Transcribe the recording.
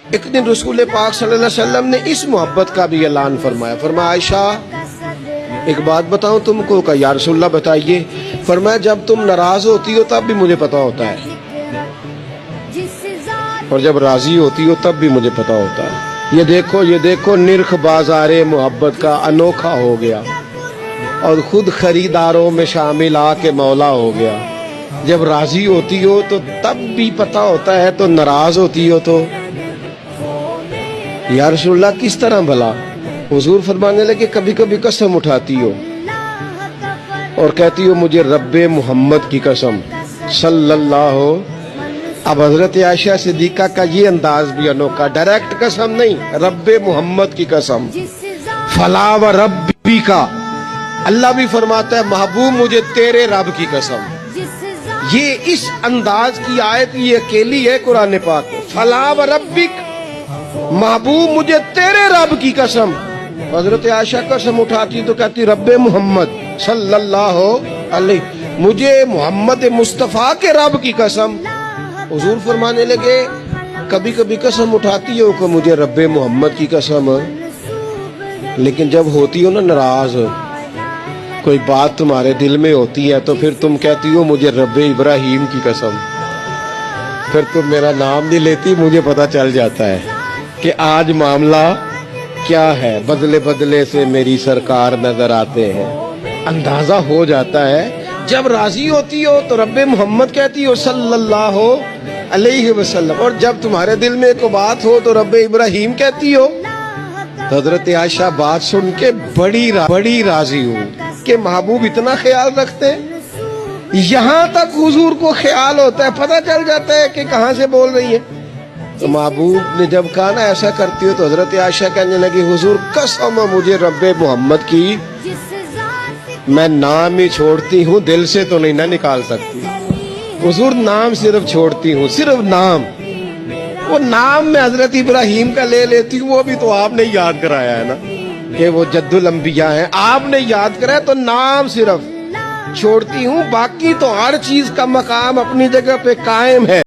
ایک دن رسول پاک صلی اللہ علیہ وسلم نے اس محبت کا بھی اعلان فرمایا. فرمایا عائشہ ایک بات بتاؤں تم کو؟ کہ یا رسول اللہ بتائیے. فرمایا جب تم ناراض ہوتی ہو تب بھی مجھے پتا ہوتا ہے، اور جب راضی ہوتی ہو تب بھی مجھے پتا ہوتا ہے. یہ دیکھو نرخ بازار محبت کا انوکھا ہو گیا، اور خود خریداروں میں شامل آ کے مولا ہو گیا. جب راضی ہوتی ہو تو تب بھی پتا ہوتا ہے، تو ناراض ہوتی ہو تو یا رسول اللہ کس طرح بھلا؟ حضور فرمانے لگے کبھی کبھی قسم اٹھاتی ہو اور کہتی ہو مجھے رب محمد کی قسم صلی اللہ ہو. اب حضرت عائشہ صدیقہ کا یہ انداز بھی انوکھا، ڈائریکٹ قسم نہیں، رب محمد کی قسم. فلا و ربی کا اللہ بھی فرماتا ہے محبوب مجھے تیرے رب کی قسم. یہ اس انداز کی آیت یہ اکیلی ہے قرآن پاک. فلا و ربک محبوب مجھے تیرے رب کی قسم. حضرت عائشہ قسم اٹھاتی تو کہتی رب محمد صلی اللہ علیہ، مجھے محمد مصطفیٰ کے رب کی قسم. حضور فرمانے لگے کبھی کبھی قسم اٹھاتی ہو کہ مجھے رب محمد کی قسم، لیکن جب ہوتی ہو نا ناراض، کوئی بات تمہارے دل میں ہوتی ہے تو پھر تم کہتی ہو مجھے رب ابراہیم کی قسم. پھر تم میرا نام نہیں لیتی، مجھے پتا چل جاتا ہے کہ آج معاملہ کیا ہے. بدلے بدلے سے میری سرکار نظر آتے ہیں. اندازہ ہو جاتا ہے جب راضی ہوتی ہو تو رب محمد کہتی ہو صلی اللہ علیہ وسلم، اور جب تمہارے دل میں کوئی بات ہو تو رب ابراہیم کہتی ہو. تو حضرت عائشہ بات سن کے بڑی راضی ہوں کہ محبوب اتنا خیال رکھتے ہیں. یہاں تک حضور کو خیال ہوتا ہے، پتہ چل جاتا ہے کہ کہاں سے بول رہی ہے. تو محبوب نے جب کہا نا ایسا کرتی ہو، تو حضرت عائشہ کہنے لگی حضور قسم مجھے رب محمد کی، میں نام ہی چھوڑتی ہوں، دل سے تو نہیں نہ نکال سکتی. حضور نام صرف چھوڑتی ہوں، صرف نام. وہ نام میں حضرت ابراہیم کا لے لیتی ہوں، وہ بھی تو آپ نے یاد کرایا ہے نا کہ وہ جد الانبیاء ہیں، آپ نے یاد کرایا. تو نام صرف چھوڑتی ہوں، باقی تو ہر چیز کا مقام اپنی جگہ پہ قائم ہے.